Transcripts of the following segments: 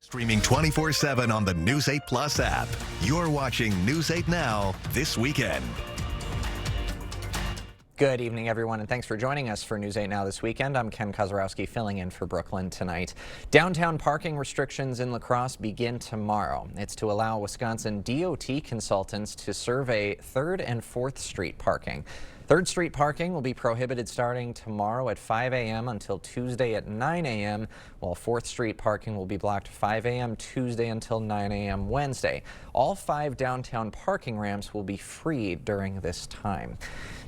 Streaming 24/7 on the News 8 Plus app. You're watching News 8 Now this weekend. Good evening, everyone, and thanks for joining us for News 8 Now this weekend. I'm Ken Kozarowski filling in for Brooklyn tonight. Downtown parking restrictions in La Crosse begin tomorrow. It's to allow Wisconsin DOT consultants to survey 3rd and 4th Street parking. 3rd Street parking will be prohibited starting tomorrow at 5 a.m. until Tuesday at 9 a.m., while 4th Street parking will be blocked 5 a.m. Tuesday until 9 a.m. Wednesday. All 5 downtown parking ramps will be free during this time.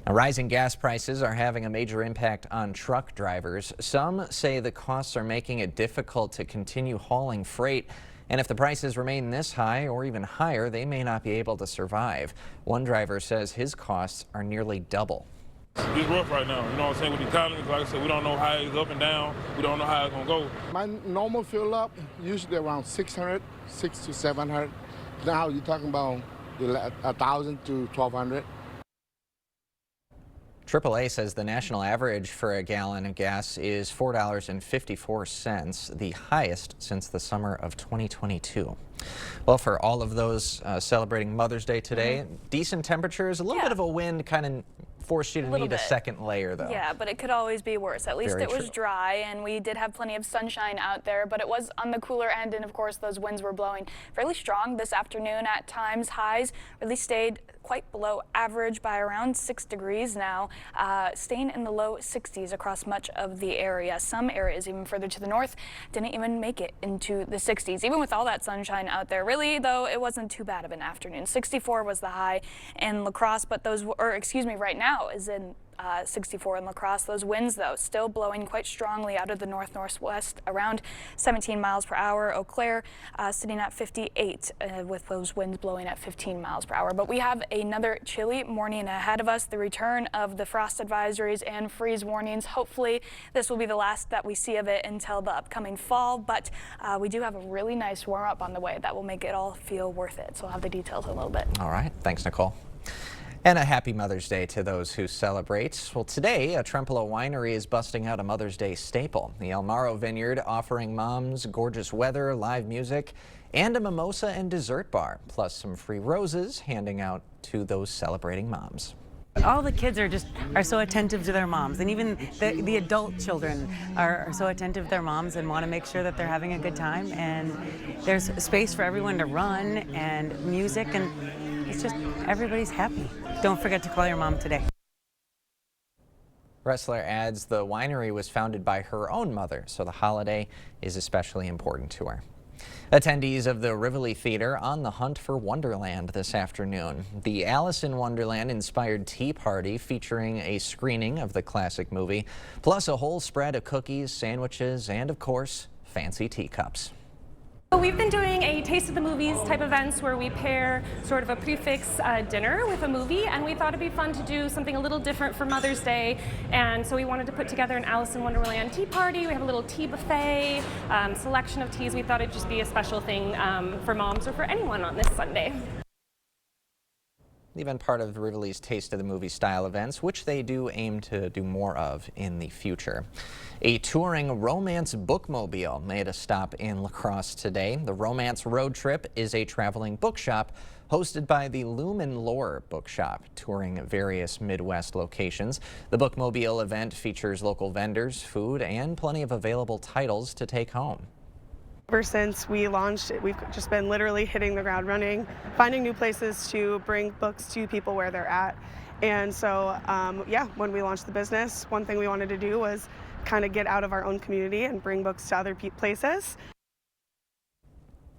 Now, rising gas prices are having a major impact on truck drivers. Some say the costs are making it difficult to continue hauling freight. And if the prices remain this high or even higher, they may not be able to survive. One driver says his costs are nearly double. It's rough right now, you know what I'm saying, with the economy. Like I said, we don't know how it's up and down. We don't know how it's going to go. My normal fill up, usually around 600 to 700. Now you're talking about 1,000 to 1,200. AAA says the national average for a gallon of gas is $4.54, the highest since the summer of 2022. Well, for all of those celebrating Mother's Day today, decent temperatures, a little bit of a wind kind of forced you to need a second layer, though. Yeah, but it could always be worse. At least Very it was true. dry, and we did have plenty of sunshine out there, but it was on the cooler end, and of course those winds were blowing fairly strong this afternoon at times. Highs really stayed quite below average by around 6 degrees now, staying in the low 60s across much of the area. Some areas even further to the north didn't even make it into the 60s, even with all that sunshine out there. Really, though, it wasn't too bad of an afternoon. 64 was the high in La Crosse, but right now is in 64 in La Crosse. Those winds, though, still blowing quite strongly out of the north-northwest, around 17 miles per hour. Eau Claire sitting at 58 with those winds blowing at 15 miles per hour. But we have another chilly morning ahead of us, the return of the frost advisories and freeze warnings. Hopefully this will be the last that we see of it until the upcoming fall, but we do have a really nice warm-up on the way that will make it all feel worth it. So I'll have the details in a little bit. All right. Thanks, Nicole. And a happy Mother's Day to those who celebrate. Well, today, a Trempealeau winery is busting out a Mother's Day staple. The El Morro Vineyard offering moms gorgeous weather, live music, and a mimosa and dessert bar, plus some free roses handing out to those celebrating moms. All the kids are so attentive to their moms, and even the adult children are so attentive to their moms and want to make sure that they're having a good time. And there's space for everyone to run and music, and it's just everybody's happy. Don't forget to call your mom today. Ressler adds the winery was founded by her own mother, so the holiday is especially important to her. Attendees of the Rivoli Theater on the hunt for Wonderland this afternoon. The Alice in Wonderland inspired tea party featuring a screening of the classic movie, plus a whole spread of cookies, sandwiches, and of course, fancy teacups. We've been doing a taste of the movies type events where we pair sort of a prefix dinner with a movie, and we thought it'd be fun to do something a little different for Mother's Day, and so we wanted to put together an Alice in Wonderland tea party. We have a little tea buffet, selection of teas. We thought it'd just be a special thing for moms or for anyone on this Sunday. The event part of Rivoli's Taste of the Movie style events, which they do aim to do more of in the future. A touring romance bookmobile made a stop in La Crosse today. The Romance Road Trip is a traveling bookshop hosted by the Lumen Lore Bookshop, touring various Midwest locations. The bookmobile event features local vendors, food, and plenty of available titles to take home. Ever since we launched it, we've just been literally hitting the ground running, finding new places to bring books to people where they're at. And so, yeah, when we launched the business, one thing we wanted to do was kind of get out of our own community and bring books to other places.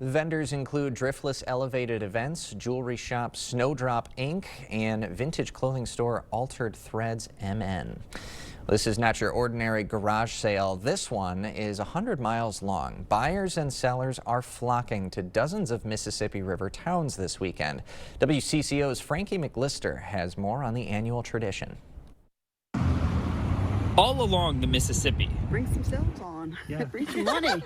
Vendors include Driftless Elevated Events, jewelry shop Snowdrop Inc., and vintage clothing store Altered Threads MN. This is not your ordinary garage sale. This one is 100 miles long. Buyers and sellers are flocking to dozens of Mississippi River towns this weekend. WCCO's Frankie McLister has more on the annual tradition. All along the Mississippi, bring some sales on, bring some money,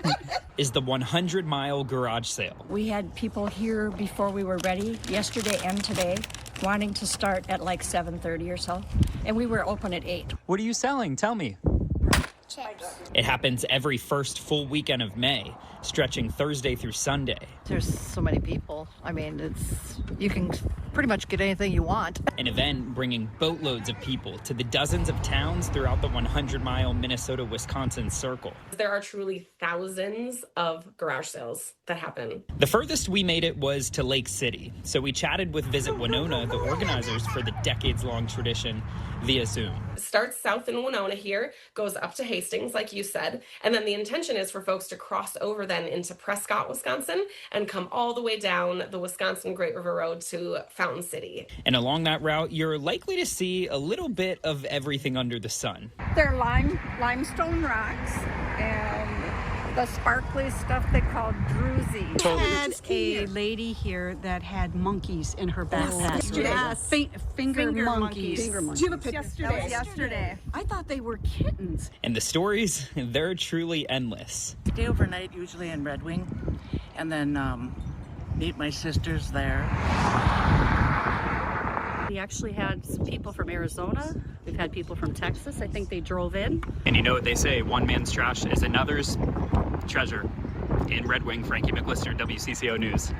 is the 100-mile garage sale. We had people here before we were ready, yesterday and today, wanting to start at like 7:30 or so, and we were open at 8. What are you selling? Tell me. chips. It happens every first full weekend of May, stretching Thursday through Sunday. There's so many people. I mean, you can pretty much get anything you want. An event bringing boatloads of people to the dozens of towns throughout the 100-mile Minnesota-Wisconsin circle. There are truly thousands of garage sales that happen. The furthest we made it was to Lake City, so we chatted with Visit Winona, the organizers for the decades-long tradition, via Zoom. It starts south in Winona here, goes up to Hastings, like you said, and then the intention is for folks to cross over then into Prescott, Wisconsin, and come all the way down the Wisconsin Great River Road to Fountain City. And along that route, you're likely to see a little bit of everything under the sun. They're limestone rocks and the sparkly stuff they call druzy. We had a lady here that had monkeys in her backpack. Yes. Finger monkeys. Finger monkeys. Do you have a picture? That was yesterday. I thought they were kittens. And the stories, they're truly endless. Stay overnight usually in Red Wing, and then meet my sisters there. We actually had some people from Arizona. We've had people from Texas. I think they drove in. And you know what they say, one man's trash is another's treasure. In Red Wing, Frankie McLister, WCCO News.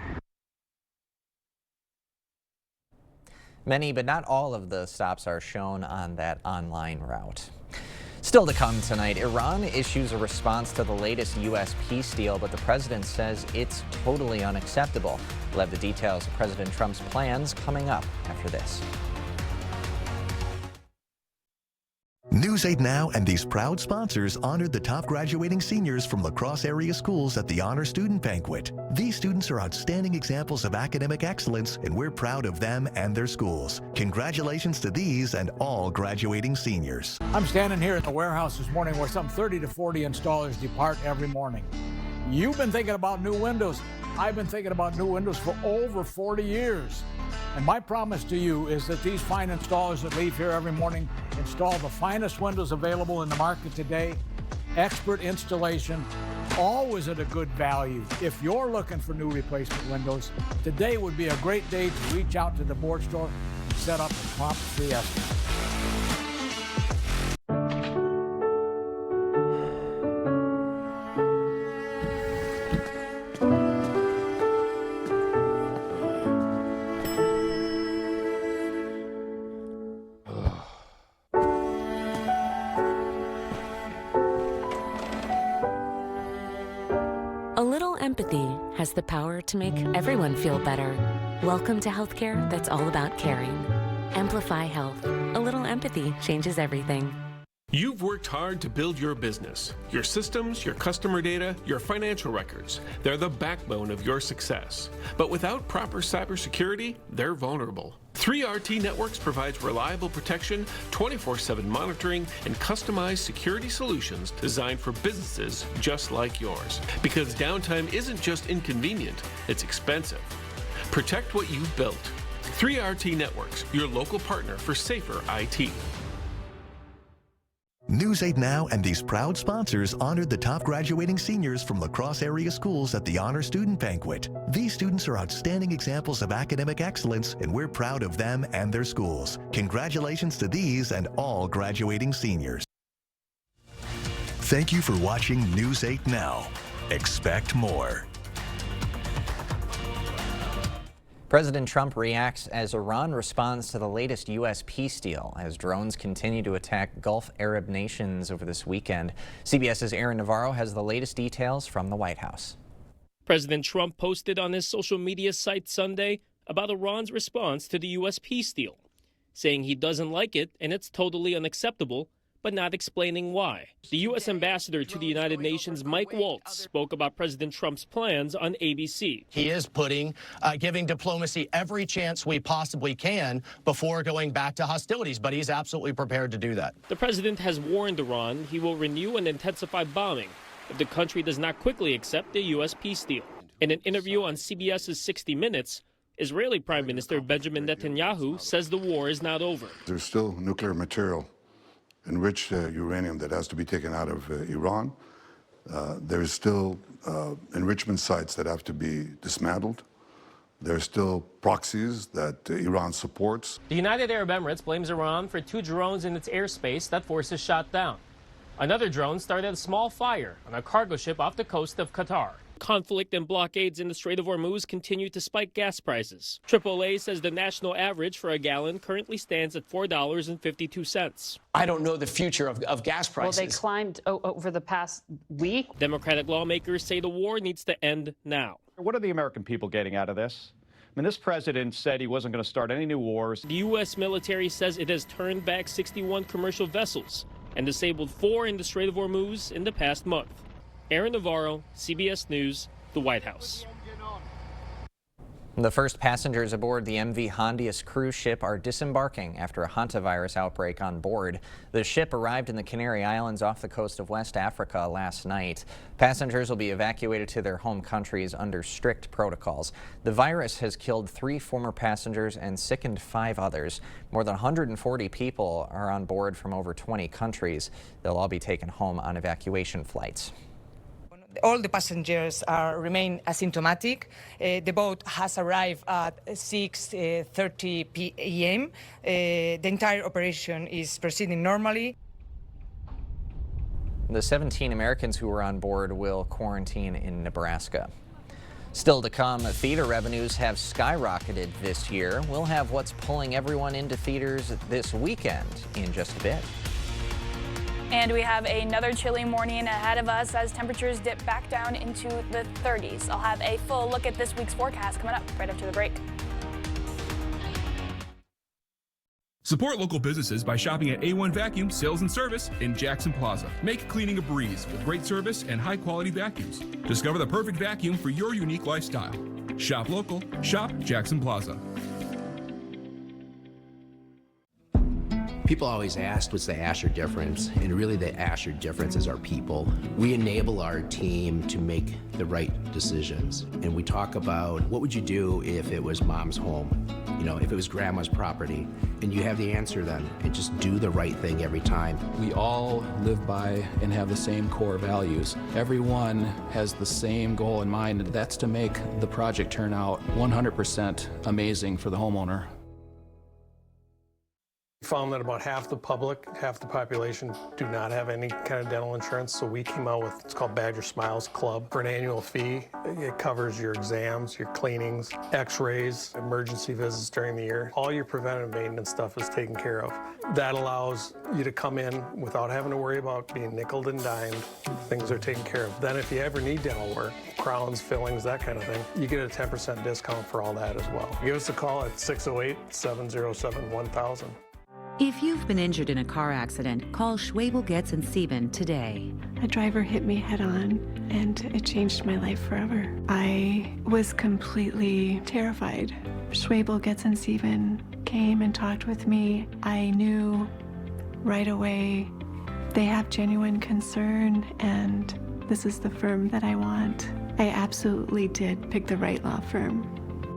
Many, but not all of the stops are shown on that online route. Still to come tonight, Iran issues a response to the latest U.S. peace deal, but the president says it's totally unacceptable. We'll have the details of President Trump's plans coming up after this. News 8 Now and these proud sponsors honored the top graduating seniors from La Crosse area schools at the Honor Student Banquet. These students are outstanding examples of academic excellence, and we're proud of them and their schools. Congratulations to these and all graduating seniors. I'm standing here at the warehouse this morning where some 30 to 40 installers depart every morning. You've been thinking about new windows. I've been thinking about new windows for over 40 years. And my promise to you is that these fine installers that leave here every morning install the finest windows available in the market today, expert installation, always at a good value. If you're looking for new replacement windows, today would be a great day to reach out to the board store and set up a prompt free estimate. A little empathy has the power to make everyone feel better. Welcome to healthcare that's all about caring. Amplify Health. A little empathy changes everything. You've worked hard to build your business. Your systems, your customer data, your financial records. They're the backbone of your success. But without proper cybersecurity, they're vulnerable. 3RT Networks provides reliable protection, 24/7 monitoring, and customized security solutions designed for businesses just like yours. Because downtime isn't just inconvenient, it's expensive. Protect what you've built. 3RT Networks, your local partner for safer IT. News 8 Now and these proud sponsors honored the top graduating seniors from La Crosse area schools at the Honor Student Banquet. These students are outstanding examples of academic excellence, and we're proud of them and their schools. Congratulations to these and all graduating seniors. Thank you for watching News 8 Now. Expect more. President Trump reacts as Iran responds to the latest U.S. peace deal as drones continue to attack Gulf Arab nations over this weekend. CBS's Aaron Navarro has the latest details from the White House. President Trump posted on his social media site Sunday about Iran's response to the U.S. peace deal, saying he doesn't like it and it's totally unacceptable, but not explaining why. The U.S. ambassador to the United Nations, Mike Waltz, spoke about President Trump's plans on ABC. He is giving diplomacy every chance we possibly can before going back to hostilities, but he's absolutely prepared to do that. The president has warned Iran he will renew and intensify bombing if the country does not quickly accept the U.S. peace deal. In an interview on CBS's 60 Minutes, Israeli Prime Minister Benjamin Netanyahu says the war is not over. There's still nuclear material, enriched uranium, that has to be taken out of Iran. There's still enrichment sites that have to be dismantled. There's still proxies that Iran supports. The United Arab Emirates blames Iran for 2 drones in its airspace that forces shot down. Another drone started a small fire on a cargo ship off the coast of Qatar. Conflict and blockades in the Strait of Hormuz continue to spike gas prices. AAA says the national average for a gallon currently stands at $4.52. I don't know the future of gas prices. Well, they climbed over the past week. Democratic lawmakers say the war needs to end now. What are the American people getting out of this? I mean, this president said he wasn't going to start any new wars. The U.S. military says it has turned back 61 commercial vessels and disabled 4 in the Strait of Hormuz in the past month. Aaron Navarro, CBS News, the White House. The first passengers aboard the MV Hondius cruise ship are disembarking after a hantavirus outbreak on board. The ship arrived in the Canary Islands off the coast of West Africa last night. Passengers will be evacuated to their home countries under strict protocols. The virus has killed 3 former passengers and sickened 5 others. More than 140 people are on board from over 20 countries. They'll all be taken home on evacuation flights. All the passengers remain asymptomatic. The boat has arrived at 6:30 p.m. The entire operation is proceeding normally. The 17 Americans who were on board will quarantine in Nebraska. Still to come, theater revenues have skyrocketed this year. We'll have what's pulling everyone into theaters this weekend in just a bit. And we have another chilly morning ahead of us as temperatures dip back down into the 30s. I'll have a full look at this week's forecast coming up right after the break. Support local businesses by shopping at A1 Vacuum Sales and Service in Jackson Plaza. Make cleaning a breeze with great service and high-quality vacuums. Discover the perfect vacuum for your unique lifestyle. Shop local. Shop Jackson Plaza. People always ask what's the Asher difference, and really the Asher difference is our people. We enable our team to make the right decisions, and we talk about what would you do if it was mom's home, you know, if it was grandma's property, and you have the answer then, and just do the right thing every time. We all live by and have the same core values. Everyone has the same goal in mind, and that's to make the project turn out 100% amazing for the homeowner. We found that about half the public, half the population do not have any kind of dental insurance, so we came out with what's called Badger Smiles Club. For an annual fee, it covers your exams, your cleanings, x-rays, emergency visits during the year. All your preventive maintenance stuff is taken care of. That allows you to come in without having to worry about being nickeled and dimed. Things are taken care of. Then if you ever need dental work, crowns, fillings, that kind of thing, you get a 10% discount for all that as well. Give us a call at 608-707-1000. If you've been injured in a car accident, call Schwebel, Getz & Sieben today. A driver hit me head on, and it changed my life forever. I was completely terrified. Schwebel, Getz & Sieben came and talked with me. I knew right away they have genuine concern, and this is the firm that I want. I absolutely did pick the right law firm.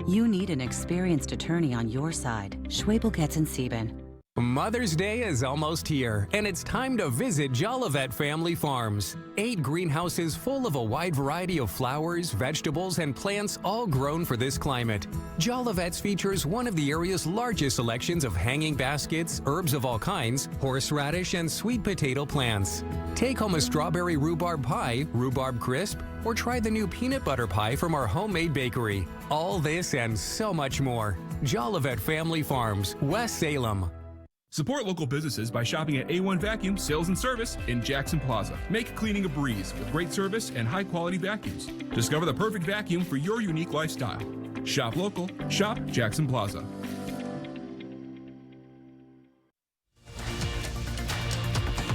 You need an experienced attorney on your side. Schwebel, Getz & Sieben. Mother's Day is almost here, and it's time to visit Jolivet Family Farms. 8 greenhouses full of a wide variety of flowers, vegetables, and plants, all grown for this climate. Jolivet's features one of the area's largest selections of hanging baskets, herbs of all kinds, horseradish, and sweet potato plants. Take home a strawberry rhubarb pie, rhubarb crisp, or try the new peanut butter pie from our homemade bakery. All this and so much more. Jolivet Family Farms, West Salem. Support local businesses by shopping at A1 Vacuum Sales and Service in Jackson Plaza. Make cleaning a breeze with great service and high-quality vacuums. Discover the perfect vacuum for your unique lifestyle. Shop local. Shop Jackson Plaza.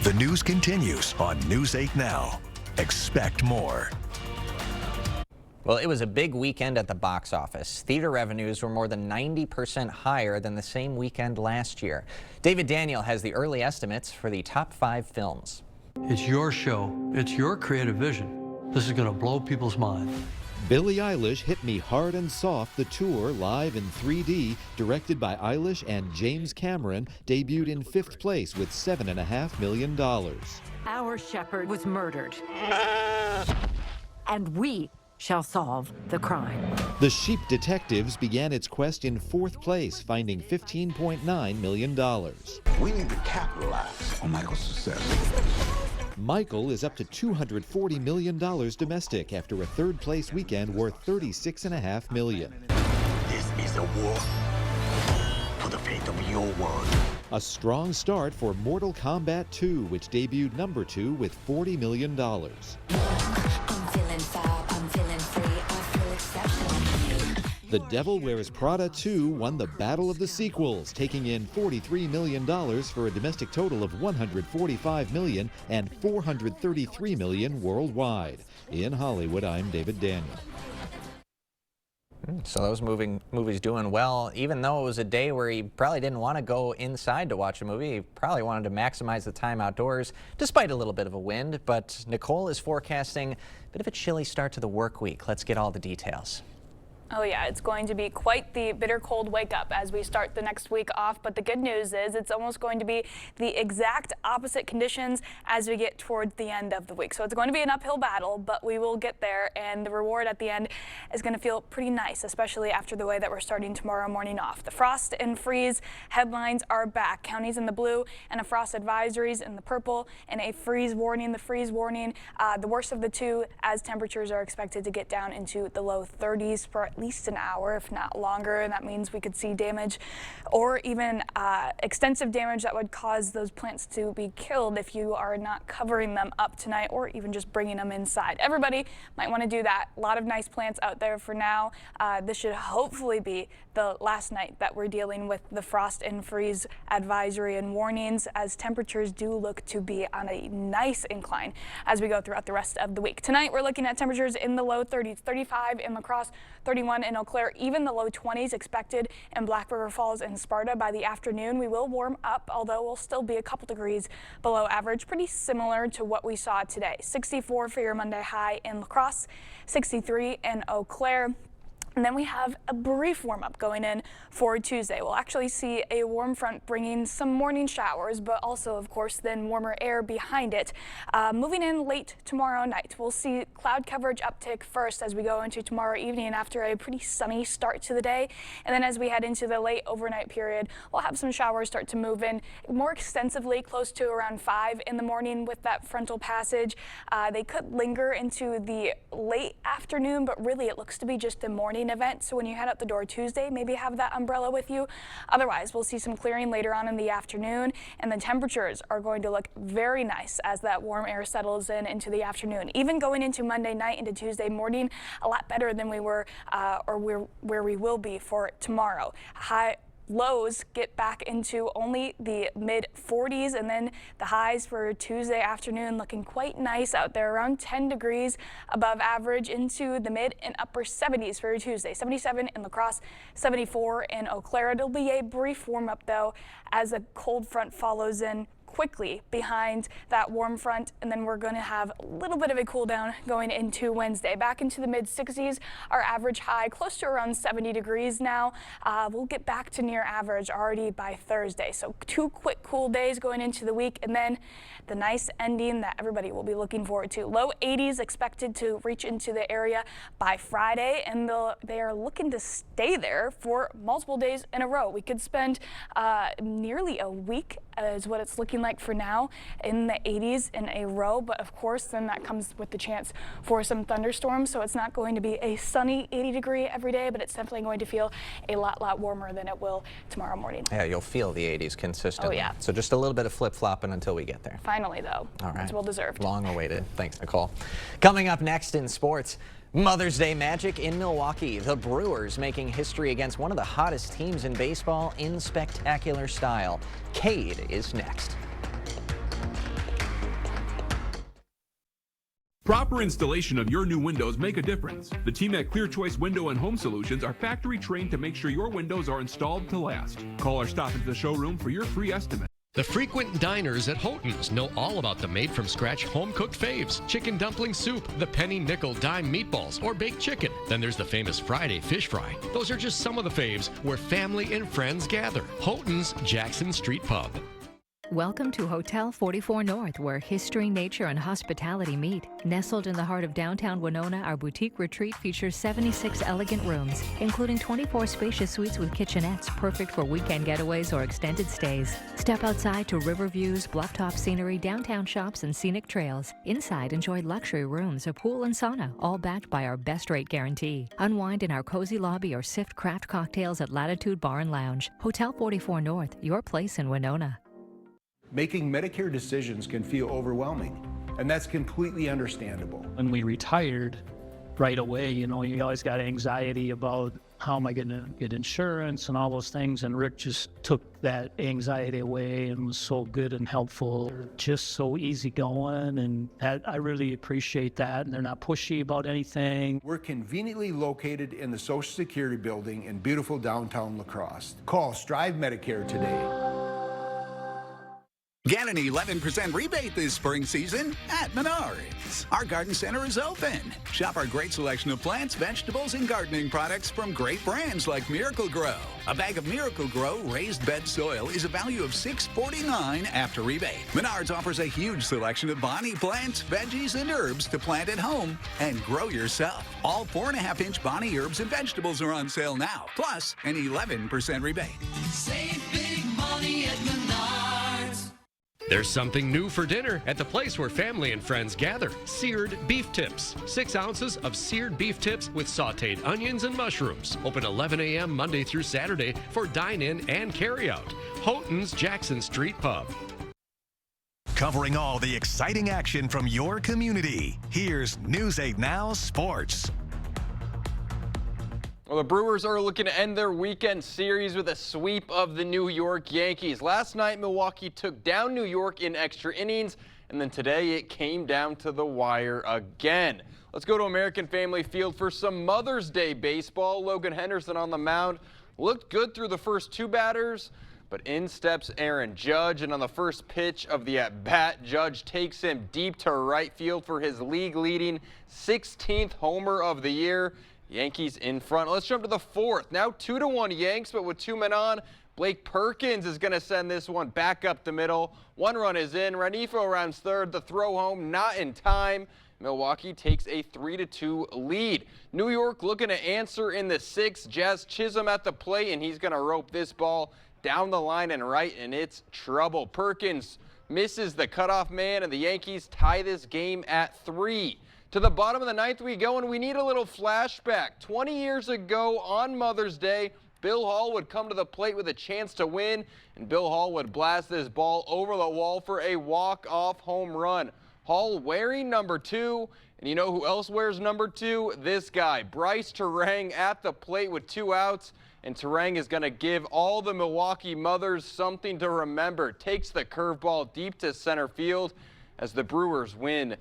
The news continues on News 8 Now. Expect more. Well, it was a big weekend at the box office. Theater revenues were more than 90% higher than the same weekend last year. David Daniel has the early estimates for the top 5 films. It's your show. It's your creative vision. This is going to blow people's minds. Billie Eilish Hit Me Hard and Soft, the tour, live in 3D, directed by Eilish and James Cameron, debuted in 5th place with $7.5 million. Our shepherd was murdered. And we shall solve the crime. The Sheep Detectives began its quest in 4th place, finding $15.9 million. We need to capitalize on Michael's success. Michael is up to $240 million domestic after a third-place weekend worth $36.5 million. This is a war for the fate of your world. A strong start for Mortal Kombat 2, which debuted number 2 with $40 million. I'm feeling fab, I'm feeling free, I feel exceptional. The Devil Wears Prada 2 won the Battle of the Sequels, taking in $43 million for a domestic total of $145 million and $433 million worldwide. In Hollywood, I'm David Daniel. So those movies doing well, even though it was a day where he probably didn't want to go inside to watch a movie. He probably wanted to maximize the time outdoors, despite a little bit of a wind. But Nicole is forecasting a bit of a chilly start to the work week. Let's get all the details. Oh yeah, it's going to be quite the bitter cold wake up as we start the next week off, but the good news is it's almost going to be the exact opposite conditions as we get towards the end of the week. So it's going to be an uphill battle, but we will get there, and the reward at the end is going to feel pretty nice, especially after the way that we're starting tomorrow morning off. The frost and freeze headlines are back. Counties in the blue and a frost advisories in the purple and a freeze warning. The freeze warning, the worst of the two, as temperatures are expected to get down into the low 30s for at least an hour, if not longer, and that means we could see damage or even extensive damage that would cause those plants to be killed if you are not covering them up tonight or even just bringing them inside. Everybody might want to do that. A lot of nice plants out there for now. This should hopefully be the last night that we're dealing with the frost and freeze advisory and warnings, as temperatures do look to be on a nice incline as we go throughout the rest of the week. Tonight we're looking at temperatures in the low 30s, 35 in La Crosse, 31 in Eau Claire, even the low 20s expected in Black River Falls and Sparta. By the afternoon, we will warm up, although we'll still be a couple degrees below average, pretty similar to what we saw today. 64 for your Monday high in La Crosse, 63 in Eau Claire. And then we have a brief warm-up going in for Tuesday. We'll actually see a warm front bringing some morning showers, but also, of course, then warmer air behind it. Moving in late tomorrow night, we'll see cloud coverage uptick first as we go into tomorrow evening after a pretty sunny start to the day. And then as we head into the late overnight period, we'll have some showers start to move in more extensively, close to around 5 in the morning with that frontal passage. They could linger into the late afternoon, but really it looks to be just a morning event. So when you head out the door Tuesday, maybe have that umbrella with you. Otherwise, we'll see some clearing later on in the afternoon, and the temperatures are going to look very nice as that warm air settles in into the afternoon. Even going into Monday night into Tuesday morning, a lot better than we were where we will be for tomorrow. Lows get back into only the mid 40s, and then the highs for Tuesday afternoon looking quite nice out there, around 10 degrees above average into the mid and upper 70s for Tuesday. 77 in La Crosse, 74 in Eau Claire. It'll be a brief warm up though as a cold front follows in quickly behind that warm front, and then we're going to have a little bit of a cool down going into Wednesday. Back into the mid 60s, our average high close to around 70 degrees now. We'll get back to near average already by Thursday. So 2 quick cool days going into the week, and then the nice ending that everybody will be looking forward to. Low 80s expected to reach into the area by Friday, and they are looking to stay there for multiple days in a row. We could spend nearly a week is what it's looking like for now in the 80s in a row, but of course then that comes with the chance for some thunderstorms, so it's not going to be a sunny 80 degree every day, but it's definitely going to feel a lot warmer than it will tomorrow morning. Yeah, you'll feel the 80s consistently. Oh yeah. So just a little bit of flip-flopping until we get there. Finally though. All right. It's well deserved. Long awaited. Thanks, Nicole. Coming up next in sports, Mother's Day magic in Milwaukee. The Brewers making history against one of the hottest teams in baseball in spectacular style. Cade is next. Proper installation of your new windows make a difference. The team at Clear Choice Window and Home Solutions are factory trained to make sure your windows are installed to last. Call or stop into the showroom for your free estimate. The frequent diners at Houghton's know all about the made-from-scratch home-cooked faves. Chicken dumpling soup, the penny nickel dime meatballs, or baked chicken. Then there's the famous Friday fish fry. Those are just some of the faves where family and friends gather. Houghton's Jackson Street Pub. Welcome to Hotel 44 North, where history, nature, and hospitality meet. Nestled in the heart of downtown Winona, our boutique retreat features 76 elegant rooms, including 24 spacious suites with kitchenettes, perfect for weekend getaways or extended stays. Step outside to river views, blufftop scenery, downtown shops, and scenic trails. Inside, enjoy luxury rooms, a pool, and sauna, all backed by our best rate guarantee. Unwind in our cozy lobby or sift craft cocktails at Latitude Bar and Lounge. Hotel 44 North, your place in Winona. Making Medicare decisions can feel overwhelming, and that's completely understandable. When we retired, right away, you always got anxiety about how am I going to get insurance and all those things, and Rick just took that anxiety away and was so good and helpful, just so easygoing, and I really appreciate that, and they're not pushy about anything. We're conveniently located in the Social Security building in beautiful downtown La Crosse. Call Strive Medicare today. Get an 11% rebate this spring season at Menards. Our garden center is open. Shop our great selection of plants, vegetables, and gardening products from great brands like Miracle-Gro. A bag of Miracle-Gro raised bed soil is a value of $6.49 after rebate. Menards offers a huge selection of Bonnie plants, veggies, and herbs to plant at home and grow yourself. All 4.5-inch Bonnie herbs and vegetables are on sale now, plus an 11% rebate. Save big money at Menards. There's something new for dinner at the place where family and friends gather. Seared beef tips. 6 ounces of seared beef tips with sauteed onions and mushrooms. Open 11 a.m. Monday through Saturday for dine-in and carry-out. Houghton's Jackson Street Pub. Covering all the exciting action from your community. Here's News 8 Now Sports. Well, the Brewers are looking to end their weekend series with a sweep of the New York Yankees. Last night, Milwaukee took down New York in extra innings, and then today it came down to the wire again. Let's go to American Family Field for some Mother's Day baseball. Logan Henderson on the mound looked good through the first 2 batters, but in steps Aaron Judge, and on the first pitch of the at-bat, Judge takes him deep to right field for his league-leading 16th homer of the year. Yankees in front. Let's jump to the 4th. Now 2-1 Yanks, but with 2 men on, Blake Perkins is going to send this one back up the middle. 1 run is in. Renifro rounds third. The throw home not in time. Milwaukee takes a 3-2 lead. New York looking to answer in the 6th. Jazz Chisholm at the plate, and he's going to rope this ball down the line and right, and it's trouble. Perkins misses the cutoff man, and the Yankees tie this game at 3. To the bottom of the 9th we go, and we need a little flashback. 20 years ago on Mother's Day, Bill Hall would come to the plate with a chance to win, and Bill Hall would blast this ball over the wall for a walk-off home run. Hall wearing number 2, and you know who else wears number 2? This guy, Bryce Terang, at the plate with 2 outs, and Terang is going to give all the Milwaukee mothers something to remember. Takes the curveball deep to center field as the Brewers win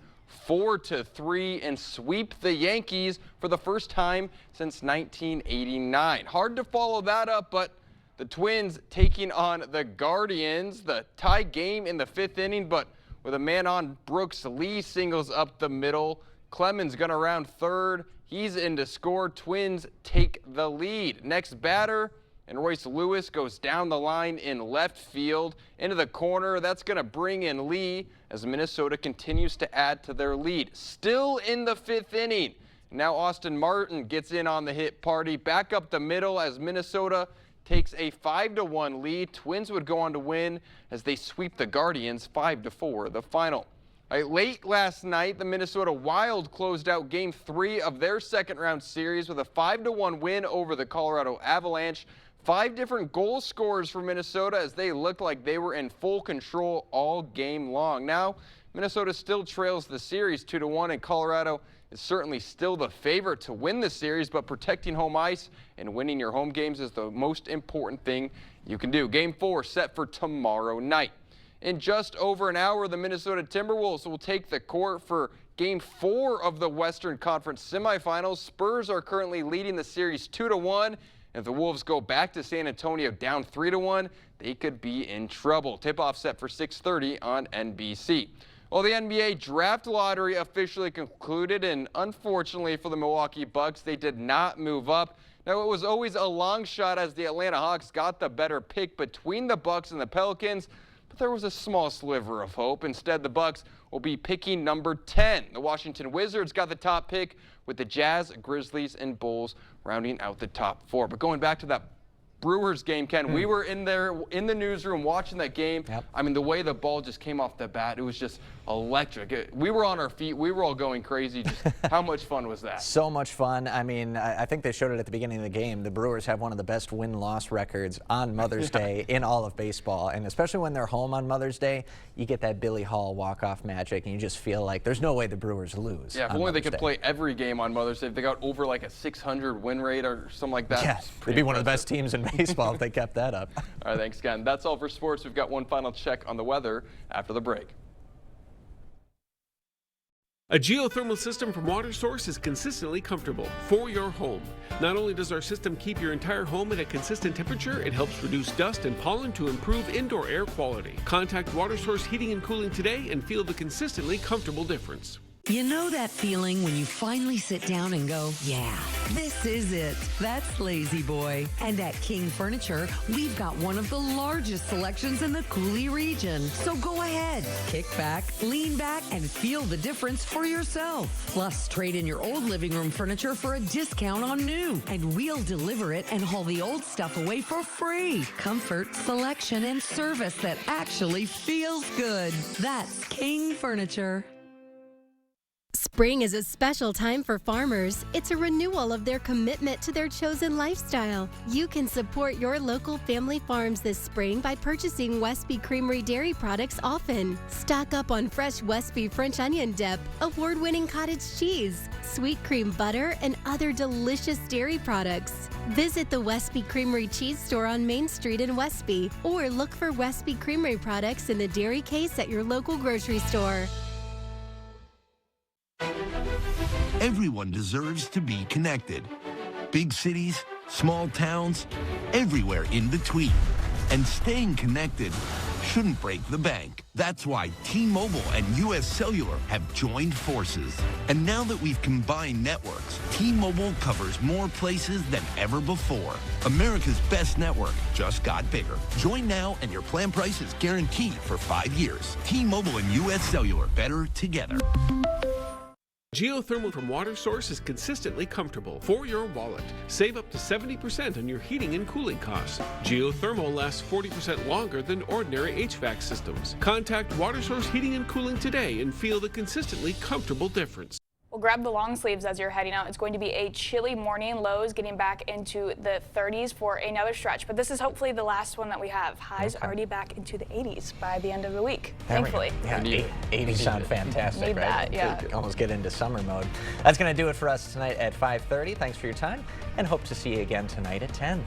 4-3 and sweep the Yankees for the first time since 1989. Hard to follow that up, but the Twins taking on the Guardians. The tie game in the 5th inning, but with a man on, Brooks Lee singles up the middle. Clemens gonna round third. He's in to score. Twins take the lead. Next batter, and Royce Lewis goes down the line in left field into the corner. That's going to bring in Lee as Minnesota continues to add to their lead. Still in the 5th inning. Now Austin Martin gets in on the hit party. Back up the middle as Minnesota takes a 5-1 lead. Twins would go on to win as they sweep the Guardians 5-4, the final. Late last night, the Minnesota Wild closed out Game 3 of their second-round series with a 5-1 win over the Colorado Avalanche. 5 different goal scorers for Minnesota as they looked like they were in full control all game long. Now, Minnesota still trails the series 2-1, and Colorado is certainly still the favorite to win the series, but protecting home ice and winning your home games is the most important thing you can do. Game 4 set for tomorrow night. In just over an hour, the Minnesota Timberwolves will take the court for Game 4 of the Western Conference semifinals. Spurs are currently leading the series 2-1. If the Wolves go back to San Antonio down 3-1, they could be in trouble. Tip-off set for 6:30 on NBC. Well, the NBA draft lottery officially concluded, and unfortunately for the Milwaukee Bucks, they did not move up. Now, it was always a long shot as the Atlanta Hawks got the better pick between the Bucks and the Pelicans, but there was a small sliver of hope. Instead, the Bucks will be picking number 10. The Washington Wizards got the top pick, with the Jazz, Grizzlies, and Bulls rounding out the top 4. But going back to that Brewers game, Ken, we were in there in the newsroom watching that game. I mean, the way the ball just came off the bat, it was just electric. We were on our feet. We were all going crazy. Just how much fun was that? So much fun. I mean, I think they showed it at the beginning of the game. The Brewers have one of the best win-loss records on Mother's Day in all of baseball. And especially when they're home on Mother's Day, you get that Billy Hall walk-off magic, and you just feel like there's no way the Brewers lose. Yeah, if only they could play every game on Mother's Day. If they got over like a 600 win rate or something like that. Yeah, they'd be one of the best teams in baseball if they kept that up. All right, thanks, Ken. That's all for sports. We've got one final check on the weather after the break. A geothermal system from WaterSource is consistently comfortable for your home. Not only does our system keep your entire home at a consistent temperature, it helps reduce dust and pollen to improve indoor air quality. Contact WaterSource Heating and Cooling today and feel the consistently comfortable difference. You know that feeling when you finally sit down and go, yeah, this is it. That's Lazy Boy. And at King Furniture, we've got one of the largest selections in the Coulee region. So go ahead, kick back, lean back, and feel the difference for yourself. Plus, trade in your old living room furniture for a discount on new. And we'll deliver it and haul the old stuff away for free. Comfort, selection, and service that actually feels good. That's King Furniture. Spring is a special time for farmers. It's a renewal of their commitment to their chosen lifestyle. You can support your local family farms this spring by purchasing Westby Creamery dairy products often. Stock up on fresh Westby French onion dip, award-winning cottage cheese, sweet cream butter, and other delicious dairy products. Visit the Westby Creamery Cheese Store on Main Street in Westby, or look for Westby Creamery products in the dairy case at your local grocery store. Everyone deserves to be connected. Big cities, small towns, everywhere in between. And staying connected shouldn't break the bank. That's why T-Mobile and US Cellular have joined forces. And now that we've combined networks, T-Mobile covers more places than ever before. America's best network just got bigger. Join now and your plan price is guaranteed for 5 years. T-Mobile and US Cellular, better together. Geothermal from WaterSource is consistently comfortable for your wallet. Save up to 70% on your heating and cooling costs. Geothermal lasts 40% longer than ordinary HVAC systems. Contact WaterSource Heating and Cooling today and feel the consistently comfortable difference. Well, grab the long sleeves as you're heading out. It's going to be a chilly morning. Lows getting back into the 30s for another stretch, but this is hopefully the last one that we have. Highs already back into the 80s by the end of the week, thankfully. Yeah, 80s sound fantastic, Need right? that, yeah. Almost get into summer mode. That's going to do it for us tonight at 5:30. Thanks for your time, and hope to see you again tonight at 10.